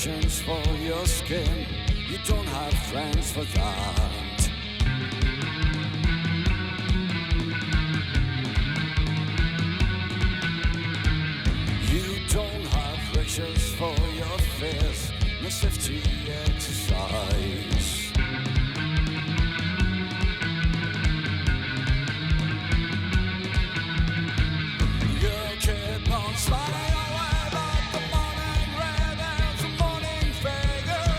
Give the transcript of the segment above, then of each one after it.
patience for your skin. You don't have friends for that. You don't have riches for your fears, no safety exercise. You keep on sliding away, but the morning red and the morning figure.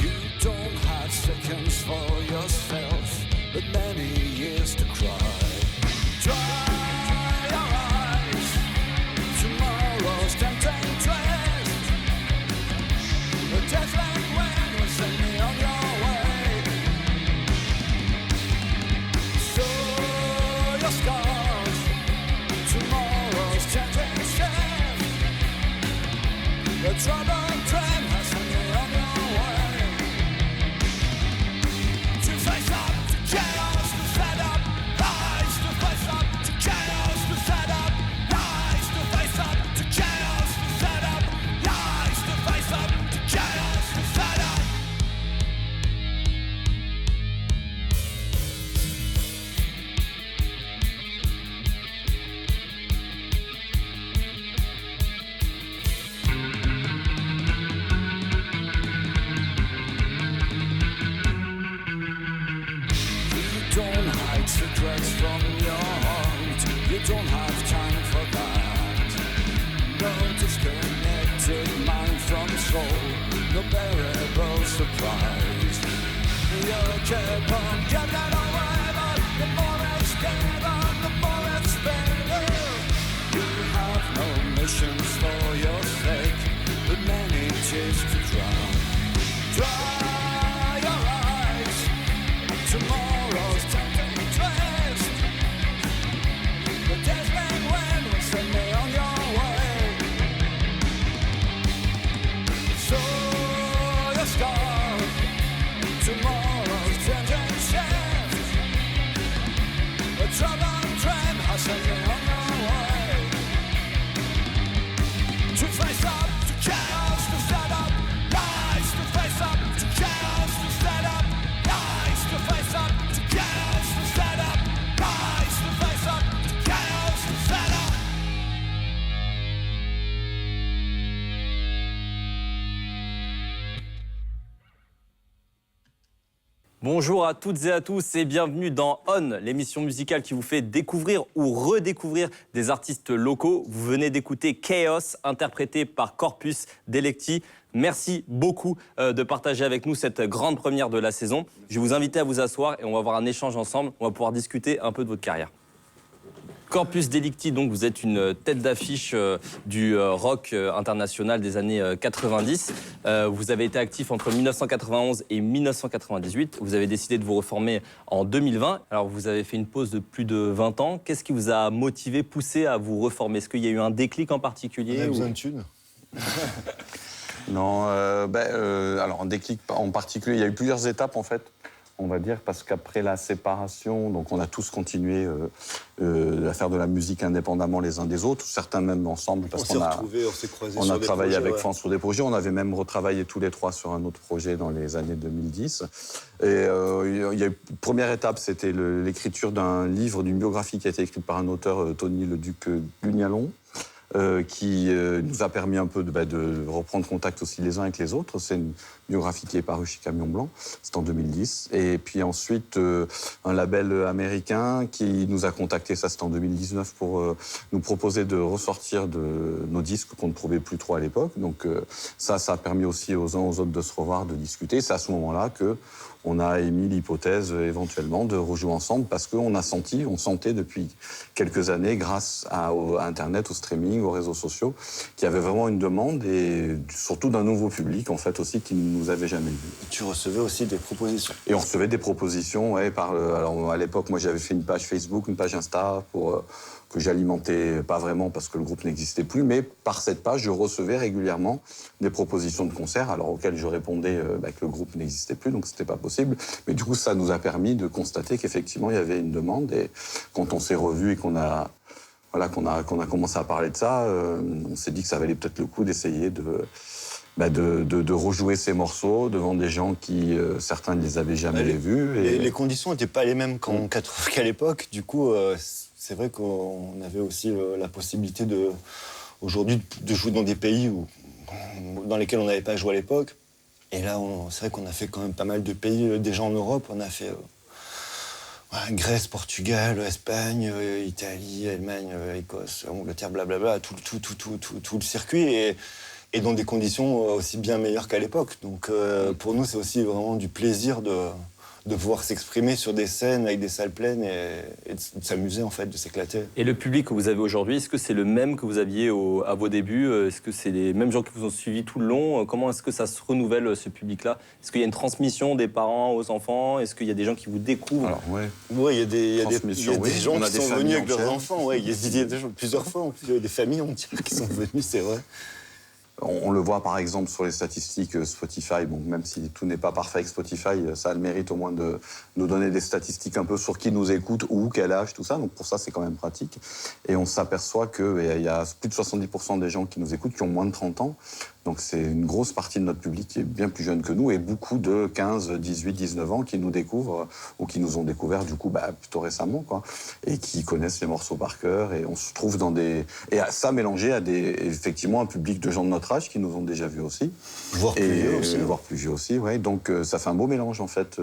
You don't have seconds for yourself, but many years to cry. Dry your eyes, tomorrow's tempting twist. The dazzling wind will send me on your way. Show your scars, tomorrow's tempting shift. The troubled train has sent me on your way. To face up to chaos, to set up lies. To face up to chaos, to set up lies. To face up to chaos, to set up lies. To face up to chaos, to set up. You don't hide secrets from your heart. You don't have time for that. No disconnected mind from soul. No bearable surprise. You keep on getting away, but the more it's given, the more it's bigger. You have no missions for your sake, but many tears to drown. Dry your eyes, tomorrow's tempting twist. The dazzling wind will send me on your way. Show your scar, tomorrow's tempting shift. The troubled train has sent me on your way. To face up to chaos, to set up lies. To face up to chaos, to set up lies. To face up to chaos, to set up lies. To face up to chaos, to set up. Bonjour à toutes et à tous et bienvenue dans On, l'émission musicale qui vous fait découvrir ou redécouvrir des artistes locaux. Vous venez d'écouter Chaos, interprété par Corpus Delicti. Merci beaucoup de partager avec nous cette grande première de la saison. Je vais vous inviter à vous asseoir et on va avoir un échange ensemble. On va pouvoir discuter un peu de votre carrière. Corpus Delicti, donc vous êtes une tête d'affiche du rock international des années 90. Vous avez été actif entre 1991 et 1998. Vous avez décidé de vous reformer en 2020. Alors vous avez fait une pause de plus de 20 ans. Qu'est-ce qui vous a motivé, poussé à vous reformer? Est-ce qu'il y a eu un déclic en particulier? On a besoin de thunes. Non, alors un déclic en particulier, il y a eu plusieurs étapes en fait, on va dire, parce qu'après la séparation, donc on a tous continué à faire de la musique indépendamment les uns des autres, certains même ensemble, parce qu'on a croisés on a travaillé avec France sur des projets, on avait même retravaillé tous les trois sur un autre projet dans les années 2010. Et il y a eu, première étape, c'était l'écriture d'un livre, d'une biographie qui a été écrite par un auteur, Tony Leduc Gugnalon, qui nous a permis un peu de reprendre contact aussi les uns avec les autres. C'est une biographie qui est parue chez Camion Blanc, c'était en 2010. Et puis ensuite, un label américain qui nous a contactés, ça c'était en 2019, pour nous proposer de ressortir de nos disques qu'on ne trouvait plus trop à l'époque. Donc ça a permis aussi aux uns aux autres de se revoir, de discuter. C'est à ce moment-là qu'on a émis l'hypothèse éventuellement de rejouer ensemble parce qu'on on sentait depuis quelques années, grâce à Internet, au streaming, aux réseaux sociaux, qu'il y avait vraiment une demande et surtout d'un nouveau public en fait aussi qui ne nous avait jamais vus. Tu recevais aussi des propositions. Et on recevait des propositions, ouais, alors à l'époque, moi j'avais fait une page Facebook, une page Insta que j'alimentais pas vraiment parce que le groupe n'existait plus, mais par cette page, je recevais régulièrement des propositions de concerts, alors auxquelles je répondais que le groupe n'existait plus, donc c'était pas possible. possible. Mais du coup, ça nous a permis de constater qu'effectivement, il y avait une demande. Et quand on s'est revus et qu'on a commencé à parler de ça, on s'est dit que ça valait peut-être le coup d'essayer de rejouer ces morceaux devant des gens qui, certains ne les avaient jamais vus. Et... Les conditions n'étaient pas les mêmes qu'à l'époque. Du coup, c'est vrai qu'on avait aussi la possibilité aujourd'hui de jouer dans des pays dans lesquels on n'avait pas joué à l'époque. Et là, c'est vrai qu'on a fait quand même pas mal de pays déjà en Europe. On a fait Grèce, Portugal, Espagne, Italie, Allemagne, Écosse, Angleterre, blablabla, tout le circuit. Et dans des conditions aussi bien meilleures qu'à l'époque. Donc pour nous, c'est aussi vraiment du plaisir de pouvoir s'exprimer sur des scènes avec des salles pleines et de s'amuser, en fait, de s'éclater. Et le public que vous avez aujourd'hui, est-ce que c'est le même que vous aviez à vos débuts? Est-ce que c'est les mêmes gens qui vous ont suivi tout le long? Comment est-ce que ça se renouvelle, ce public-là? Est-ce qu'il y a une transmission des parents aux enfants? Est-ce qu'il y a des gens qui vous découvrent? Alors, Oui, il y a des gens On a qui des sont venus avec familles leurs entières. enfants. Ouais, il y a des gens, plusieurs fois, en plus, il y a des familles entières qui sont venues, c'est vrai. On le voit par exemple sur les statistiques Spotify, bon, même si tout n'est pas parfait avec Spotify, ça a le mérite au moins de nous donner des statistiques un peu sur qui nous écoute, où, quel âge, tout ça. Donc pour ça, c'est quand même pratique. Et on s'aperçoit qu'il y a plus de 70% des gens qui nous écoutent qui ont moins de 30 ans. Donc c'est une grosse partie de notre public qui est bien plus jeune que nous et beaucoup de 15, 18, 19 ans qui nous découvrent ou qui nous ont découvert du coup plutôt récemment, quoi, et qui connaissent les morceaux par cœur. Et on se trouve dans des... Et ça mélangé à effectivement un public de gens de notre âge qui nous ont déjà vus aussi. Voire plus vieux aussi. Voire plus vieux aussi, ouais. Donc ça fait un beau mélange en fait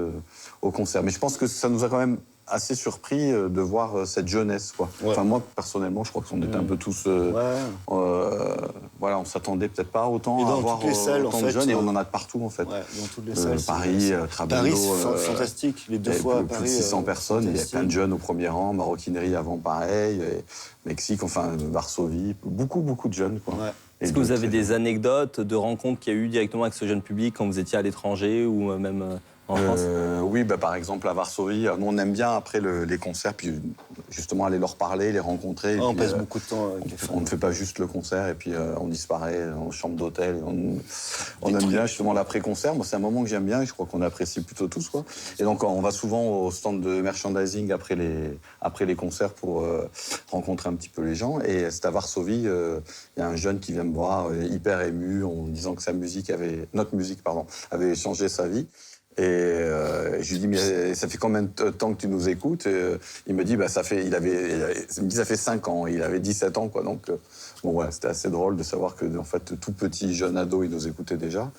au concert. Mais je pense que ça nous a quand même assez surpris de voir cette jeunesse, quoi. Ouais. Enfin moi personnellement, je crois qu'on était un peu tous... voilà, on s'attendait peut-être pas autant Et dans à avoir toutes les salles, autant en de fait, jeunes et on en a de partout en fait. Ouais, dans toutes les salles. Paris, Trabendo, Paris, c'est fantastique. Les deux il y avait fois à plus Paris. de 600 personnes, il y avait fantastique. plein de jeunes au premier rang, maroquinerie avant pareil, et Mexique, enfin Varsovie, beaucoup de jeunes, quoi. Ouais. Est-ce que vous avez des anecdotes de rencontres qu'il y a eu directement avec ce jeune public quand vous étiez à l'étranger ou même en France? Oui, par exemple à Varsovie, nous on aime bien après les concerts, puis justement aller leur parler, les rencontrer. Et On puis, passe beaucoup de temps avec les fans. on ne fait pas juste le concert et puis on disparaît en chambre d'hôtel. On aime bien justement l'après-concert. Moi, c'est un moment que j'aime bien et je crois qu'on apprécie plutôt tous, quoi. Et donc on va souvent au stand de merchandising après les concerts pour rencontrer un petit peu les gens. Et c'est à Varsovie, il y a un jeune qui vient me voir hyper ému en disant que notre musique avait changé sa vie. Et je lui dis, mais ça fait combien de temps que tu nous écoutes? Et il me dit, ça fait 5 ans, il avait 17 ans, quoi. Donc, bon, voilà, c'était assez drôle de savoir que, en fait, tout petit jeune ado, il nous écoutait déjà.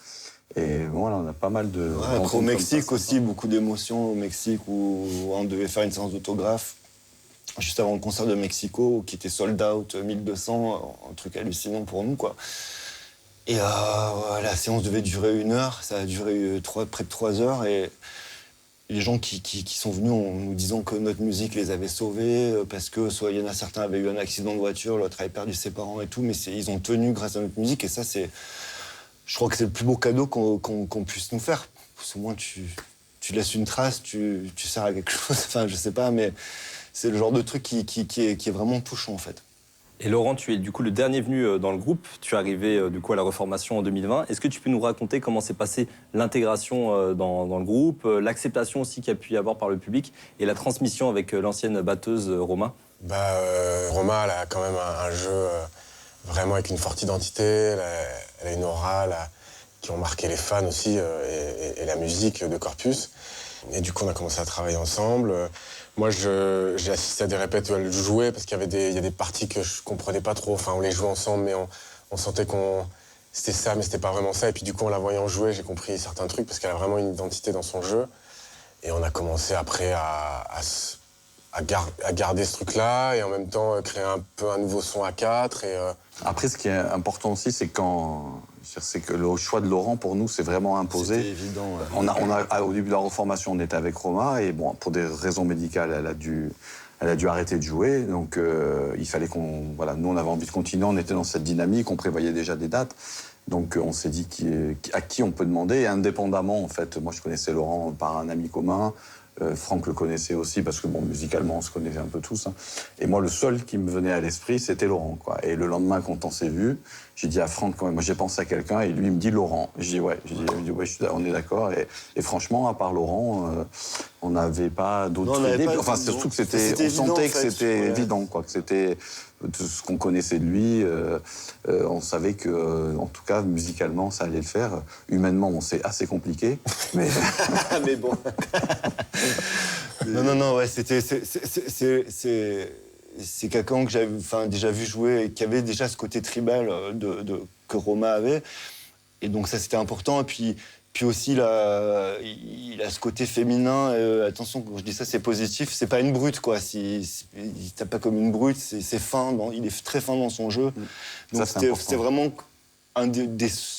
Et voilà, on a pas mal de... Après, au Mexique aussi, beaucoup d'émotions au Mexique où on devait faire une séance d'autographe juste avant le concert de Mexico qui était sold out, 1200, un truc hallucinant pour nous, quoi. Et la séance devait durer 1 heure, ça a duré près de 3 heures. Et les gens qui sont venus en nous disant que notre musique les avait sauvés, parce que soit il y en a certains avaient eu un accident de voiture, l'autre avait perdu ses parents et tout, mais ils ont tenu grâce à notre musique. Et ça, je crois que c'est le plus beau cadeau qu'on puisse nous faire. Parce qu'au moins, tu laisses une trace, tu sers à quelque chose. Enfin, je sais pas, mais c'est le genre de truc qui est vraiment touchant, en fait. Et Laurent, tu es du coup le dernier venu dans le groupe. Tu es arrivé du coup à la reformation en 2020. Est-ce que tu peux nous raconter comment s'est passée l'intégration dans le groupe, l'acceptation aussi qu'il y a pu y avoir par le public et la transmission avec l'ancienne batteuse Roma? Roma, elle a quand même un jeu vraiment avec une forte identité. Elle a une aura qui ont marqué les fans aussi et la musique de Corpus. Et du coup, on a commencé à travailler ensemble. Moi, j'ai assisté à des répètes où elle jouait parce qu'il y a des parties que je comprenais pas trop. Enfin, on les jouait ensemble, mais on sentait c'était ça, mais c'était pas vraiment ça. Et puis du coup, en la voyant jouer, j'ai compris certains trucs parce qu'elle a vraiment une identité dans son jeu. Et on a commencé après à garder ce truc-là et en même temps créer un peu un nouveau son à 4. Après, ce qui est important aussi, c'est que le choix de Laurent, pour nous, c'est vraiment imposé. C'était évident. Ouais. Au début de la reformation, on était avec Roma, et bon, pour des raisons médicales, elle a dû arrêter de jouer. Donc, il fallait nous, on avait envie de continuer, on était dans cette dynamique, on prévoyait déjà des dates. Donc, on s'est dit à qui on peut demander, et indépendamment, en fait. Moi, je connaissais Laurent par un ami commun. Franck le connaissait aussi parce que, musicalement, on se connaissait un peu tous. Hein. Et moi, le seul qui me venait à l'esprit, c'était Laurent, quoi. Et le lendemain, quand on s'est vu, j'ai dit à Franck, moi j'ai pensé à quelqu'un, et lui il me dit Laurent. Je dis ouais, on est d'accord. Et franchement, à part Laurent, on n'avait pas d'autres idées. Enfin, surtout que on sentait que c'était évident, quoi, que c'était tout ce qu'on connaissait de lui. On savait que, en tout cas, musicalement, ça allait le faire. Humainement, bon, c'est assez compliqué, mais mais bon. Non, ouais, c'est quelqu'un que j'avais déjà vu jouer et qui avait déjà ce côté tribal que Roma avait. Et donc ça, c'était important. Et puis aussi, il a ce côté féminin. Attention, quand je dis ça, c'est positif. C'est pas une brute, quoi. Il tape pas comme une brute. C'est fin. Il est très fin dans son jeu. Donc c'était vraiment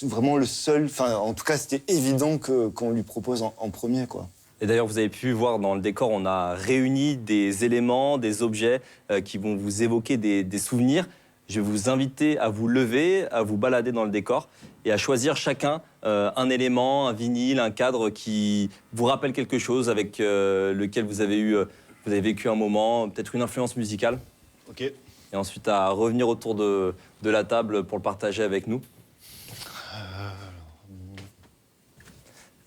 vraiment le seul. Enfin, en tout cas, c'était évident qu'on lui propose en premier, quoi. Et d'ailleurs, vous avez pu voir dans le décor, on a réuni des éléments, des objets qui vont vous évoquer des souvenirs. Je vais vous inviter à vous lever, à vous balader dans le décor et à choisir chacun un élément, un vinyle, un cadre qui vous rappelle quelque chose, avec lequel vous avez vécu un moment, peut-être une influence musicale. Ok. Et ensuite à revenir autour de la table pour le partager avec nous.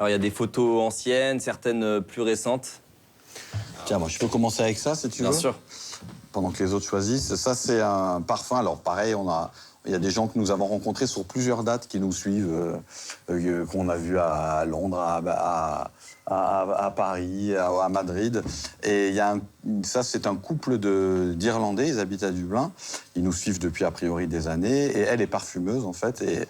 Alors, il y a des photos anciennes, certaines plus récentes. Tiens, moi, je peux commencer avec ça, si tu veux. Bien sûr. Pendant que les autres choisissent. Ça, c'est un parfum. Alors, pareil, il y a des gens que nous avons rencontrés sur plusieurs dates qui nous suivent, qu'on a vus à Londres, à Paris, à Madrid. Et ça, c'est un couple d'Irlandais, ils habitent à Dublin. Ils nous suivent depuis a priori des années. Et elle est parfumeuse, en fait. Et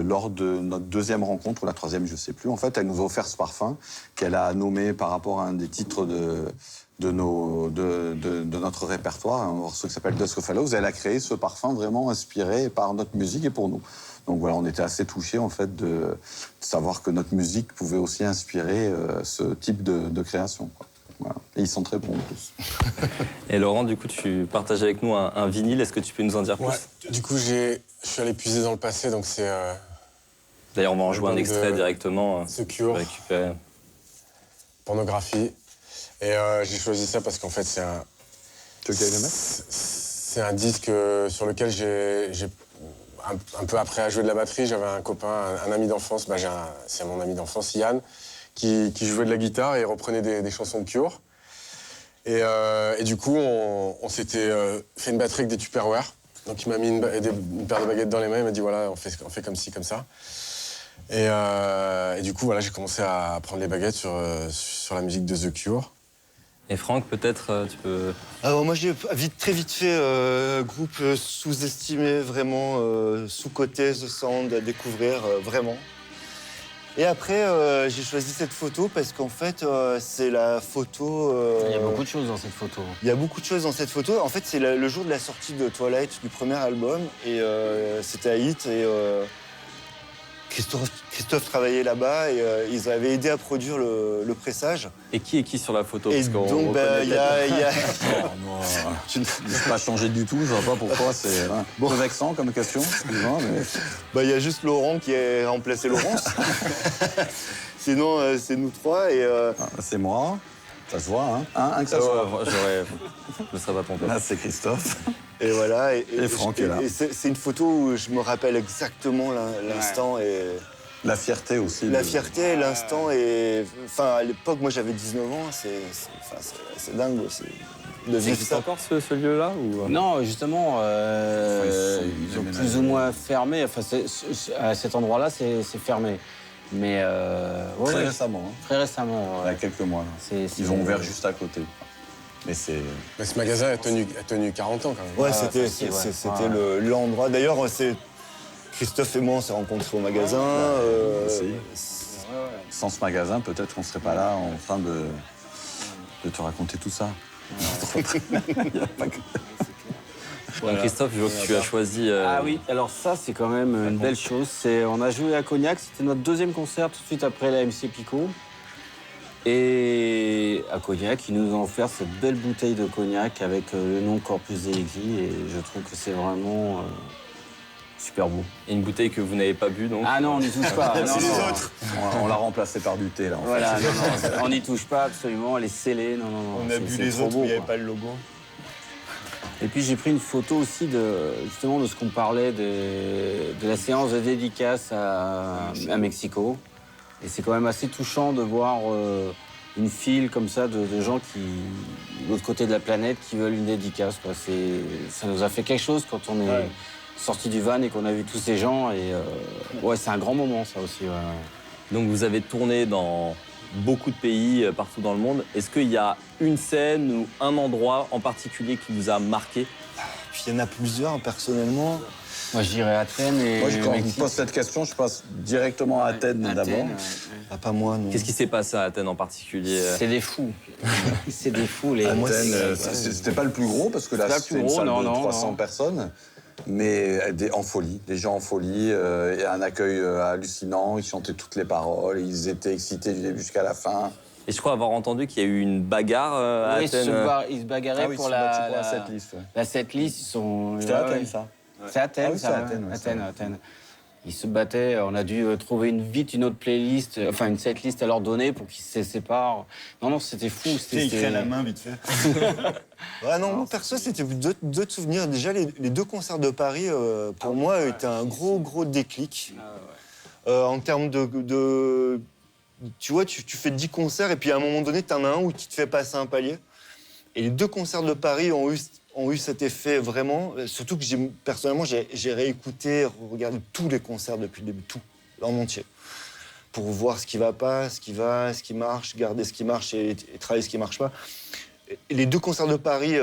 lors de notre deuxième rencontre, ou la troisième, je ne sais plus, en fait, elle nous a offert ce parfum qu'elle a nommé par rapport à un des titres de notre répertoire, un morceau qui s'appelle Dusk of Fellows. Elle a créé ce parfum vraiment inspiré par notre musique et pour nous. Donc voilà, on était assez touchés en fait de savoir que notre musique pouvait aussi inspirer ce type de création, quoi. Voilà. Et ils sont très bons en plus. Et Laurent, du coup, tu partages avec nous un vinyle. Est-ce que tu peux nous en dire plus? Du coup, je suis allé puiser dans le passé, donc c'est... D'ailleurs, on va en jouer un extrait directement. The Cure. Récupérer. Pornographie. Et j'ai choisi ça parce qu'en fait, c'est un... Tu veux que j'aille le mettre ? C'est un disque sur lequel j'ai un peu après à jouer de la batterie. J'avais un copain, un ami d'enfance, c'est mon ami d'enfance, Yann, qui jouait de la guitare et reprenait des chansons de Cure. Et du coup, on s'était fait une batterie avec des Tupperware. Donc il m'a mis une paire de baguettes dans les mains, il m'a dit voilà, on fait comme ci, comme ça. Et du coup, voilà, j'ai commencé à prendre les baguettes sur la musique de The Cure. Et Franck, peut-être, tu peux... Alors moi, j'ai très vite fait groupe sous-estimé, vraiment sous-coté, The Sound, à découvrir, vraiment. Et après, j'ai choisi cette photo parce qu'en fait, c'est la photo... Il y a beaucoup de choses dans cette photo. Il y a beaucoup de choses dans cette photo. En fait, c'est le jour de la sortie de Twilight, du premier album. Et c'était à Hit. Et Christophe travaillait là-bas et ils avaient aidé à produire le pressage. Et qui est qui sur la photo? Et parce qu'on donc, il y a... Tu ne pas changé du tout, je vois pas pourquoi. C'est un peu vexant comme question, excuse-moi. Mais... il y a juste Laurent qui a remplacé Laurence. Sinon, c'est nous trois. Et c'est moi. Ça se voit, hein, que ça se voit. Je ne serais pas trompé. Là, c'est Christophe. Et voilà. Et Franck est là. Et c'est une photo où je me rappelle exactement l'instant. Et la fierté aussi. La fierté, l'instant. Et enfin, à l'époque, moi, j'avais 19 ans. C'est dingue aussi. Ça existe encore ce lieu-là ou... Non, justement, ils ont plus ou moins fermé. Enfin, à cet endroit-là, c'est fermé. Mais très récemment. Hein. Très récemment. Il y a quelques mois. Là. Ils ont ouvert juste à côté. Mais ce magasin a tenu 40 ans quand même. Ouais, c'était l'endroit. D'ailleurs, Christophe et moi, on s'est rencontrés au magasin. Sans ce magasin, peut-être qu'on ne serait pas là en train de te raconter tout ça. Voilà. Christophe, je vois que tu as choisi... Ah oui, alors ça, c'est quand même une belle chose. On a joué à Cognac, c'était notre deuxième concert tout de suite après la MC Pico. Et à Cognac, ils nous ont offert cette belle bouteille de cognac avec le nom Corpus Delicti. Et je trouve que c'est vraiment super beau. Et une bouteille que vous n'avez pas bu, donc... Ah non, on n'y touche pas. C'est les autres. On l'a remplacé par du thé, là. Voilà, on n'y touche pas absolument, elle est scellée. Non, on a bu les autres où il n'y avait pas le logo. Et puis j'ai pris une photo aussi justement de ce qu'on parlait de la séance de dédicace à Mexico. Et c'est quand même assez touchant de voir une file comme ça de gens qui, de l'autre côté de la planète, qui veulent une dédicace, quoi. Ça nous a fait quelque chose quand on est sorti du van et qu'on a vu tous ces gens. Et ouais, c'est un grand moment, ça aussi. Ouais. Donc vous avez tourné dans beaucoup de pays partout dans le monde. Est-ce qu'il y a une scène ou un endroit en particulier qui vous a marqué? Puis il y en a plusieurs, personnellement. Moi, je dirais Athènes et Moi, quand on me Mexique. pose cette question, je passe directement à Athènes d'abord. Ah, pas moi, non. Qu'est-ce qui s'est passé à Athènes en particulier? C'est des fous. C'est des fous, les... moi, Athènes, c'était pas le plus gros, parce que là, C'est pas le c'était plus une gros, salle non, de non, 300 non. personnes. Mais en folie, des gens en folie, et un accueil hallucinant. Ils chantaient toutes les paroles, ils étaient excités du début jusqu'à la fin. Et je crois avoir entendu qu'il y a eu une bagarre à Oui, Athènes. ils se bagarraient pour la setlist. Ouais. La setlist, ils sont... C'était à ouais, Athènes, ouais. ça. C'est Athènes, Ah oui, ça. c'est Athènes, ouais, Athènes, ça. Athènes. Ils se battaient, on a dû trouver vite une autre playlist, enfin une setlist à leur donner pour qu'ils se séparent. Non, c'était fou. C'était écrit à la main, vite fait. Ouais, non, moi, perso, c'était deux souvenirs. Déjà, les deux concerts de Paris, pour moi, étaient un gros déclic. En termes de tu vois, tu fais 10 concerts et puis à un moment donné, t'en as un où tu te fais passer un palier. Et les deux concerts de Paris ont eu cet effet vraiment. Surtout que personnellement, j'ai réécouté, regardé tous les concerts depuis le début, tout, en entier. Pour voir ce qui va pas, ce qui marche, garder ce qui marche et travailler ce qui marche pas. Et les deux concerts de Paris,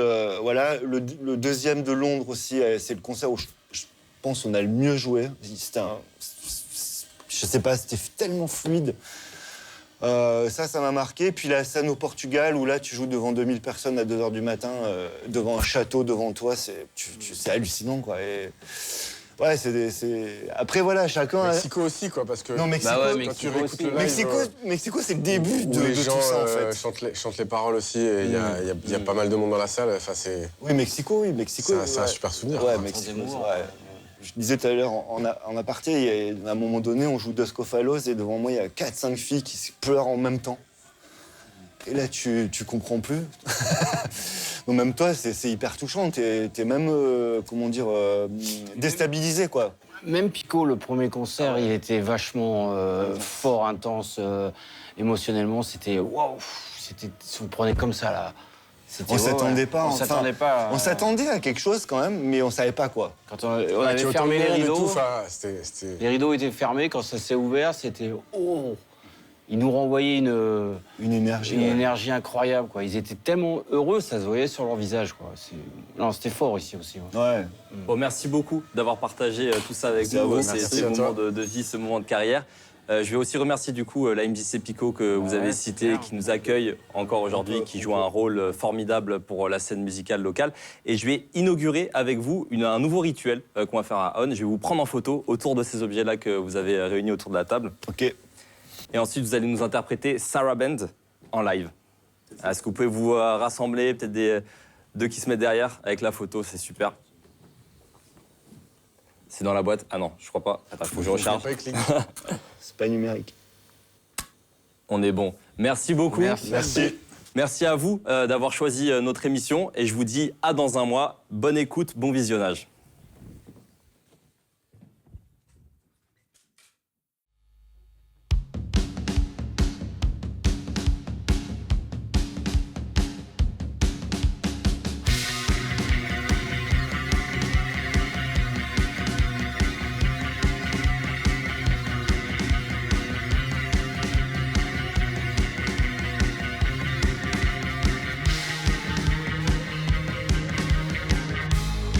voilà. Le deuxième de Londres aussi, c'est le concert où je pense qu'on a le mieux joué. Je sais pas, c'était tellement fluide. Ça m'a marqué. Puis la scène au Portugal, où là, tu joues devant 2000 personnes à 2h du matin, devant un château devant toi, c'est hallucinant, quoi. Et ouais, Après, voilà, chacun... Mexico aussi, quoi, parce que Non, Mexico, Bah ouais, quand tu Mexico réécoutes aussi. le live... Mexico, c'est le début où de les gens tout ça, en fait. chantent les paroles aussi, et il y a pas mal de monde dans la salle. Enfin, c'est Mexico. c'est un super souvenir. Ouais, quoi. Mexico, Des mots, ouais. Je disais tout à l'heure, en aparté, à un moment donné, on joue Dos Cofalos et devant moi, il y a 4-5 filles qui pleurent en même temps. Et là, tu comprends plus. Donc même toi, c'est hyper touchant. T'es même, déstabilisé, quoi. Même Pico, le premier concert, il était vachement fort, intense, émotionnellement. C'était waouh, vous prenez comme ça là. On s'attendait pas. On s'attendait pas. On s'attendait à quelque chose quand même, mais on savait pas quoi. Quand on avait Tu fermé les entends le monde et rideaux, tout, enfin, c'était... les rideaux étaient fermés. Quand ça s'est ouvert, c'était oh. Ils nous renvoyaient une énergie. énergie incroyable, quoi. Ils étaient tellement heureux, ça se voyait sur leur visage, quoi. Non, c'était fort ici aussi. Ouais. Bon, merci beaucoup d'avoir partagé tout ça avec Merci à nous, vous. ces Merci à moments toi. de vie, ce moment de carrière. Je vais aussi remercier du coup la MJC Pico que vous avez cité, qui nous accueille encore aujourd'hui, qui joue un rôle formidable pour la scène musicale locale. Et je vais inaugurer avec vous un nouveau rituel qu'on va faire à On. Je vais vous prendre en photo autour de ces objets-là que vous avez réunis autour de la table. Ok. Et ensuite, vous allez nous interpréter Sarah Band en live. Est-ce que vous pouvez vous rassembler, peut-être deux qui se mettent derrière avec la photo, c'est super. C'est dans la boîte? Ah non, je crois pas. Attends, faut que je recharge. C'est pas numérique. On est bon. Merci beaucoup. Merci. Merci à vous d'avoir choisi notre émission et je vous dis à dans un mois. Bonne écoute, bon visionnage.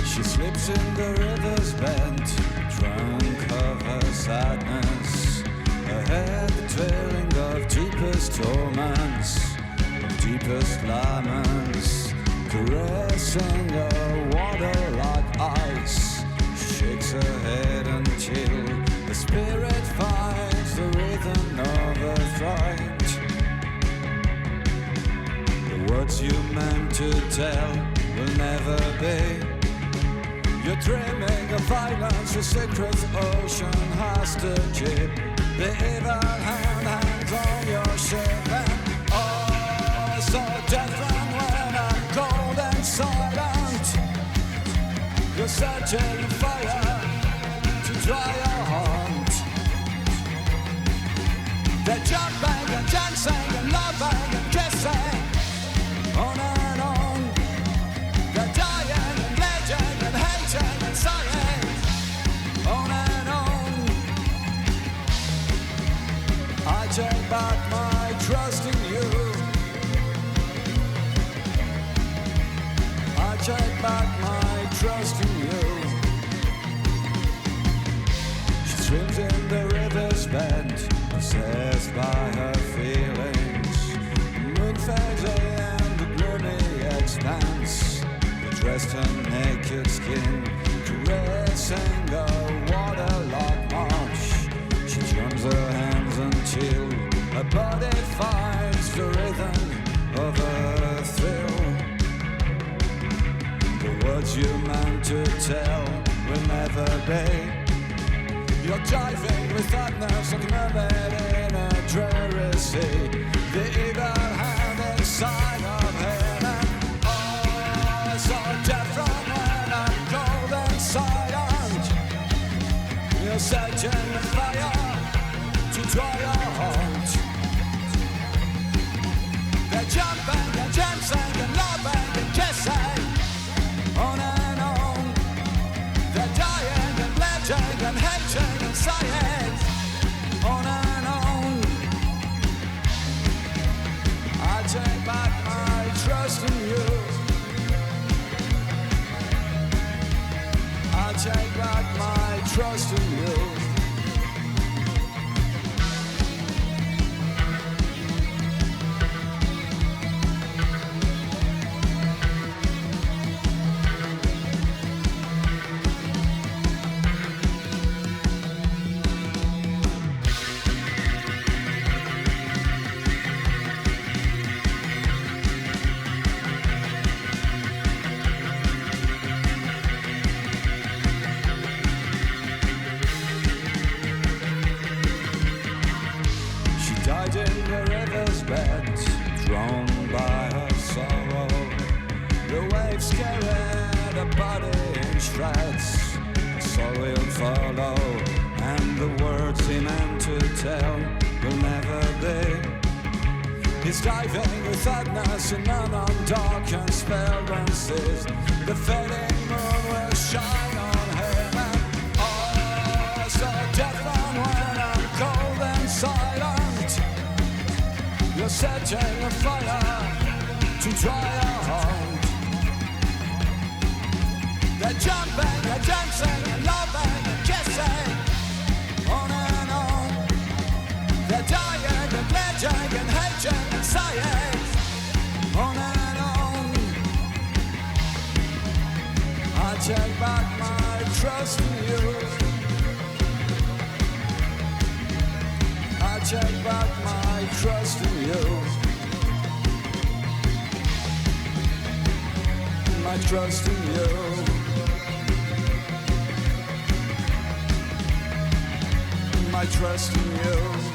She slips in the river's bend, drunk of her sadness. Her head trailing of deepest torments, of deepest laments, caressing her water like ice. She shakes her head until the spirit finds the rhythm of her throat. The words you meant to tell will never be. You're dreaming of violence, a secret ocean has to keep. The evil hand hangs on your ship, and oh, so different when I'm cold and silent. setting a fire to dry your heart. They're jumping and dancing and loving and kissing on and on. They're dying and raging and hating and sighing on and on. I take back my trust in you. I take back my trust in you. She swims in the river's bend, possessed by her feelings. The moon fades and the gloomy expanse, the dressed her naked skin, caressing a waterlogged marsh. She drums her hands until her body finds the rhythm of her thrill. The words you meant to tell will never be. You're diving with sadness like a mermaid in a dreary sea. The evil hand inside of him, and oh, so different when I'm cold and silent. You're setting the fire to dry your heart. They're jumping and dancing and loving and kissing on and on. They're dying and pledging and hating and sighing on and on. I take back my trust in you. I take back my trust in you. Died in the river's bed, drawn by her sorrow. The waves carried her body in shreds. The soul will follow, and the words he meant to tell will never be. He's diving with sadness in unknown dark and spellbound seas. The fading moon will shine on him, and oh, so different when I'm cold and silent. You're setting a fire to dry your heart. They're jumping, they're dancing and loving and kissing on and on. They're dying and pledging and hating and sighing on and on. I take back my trust in you. I take back my trust in you. My trust in you. My trust in you.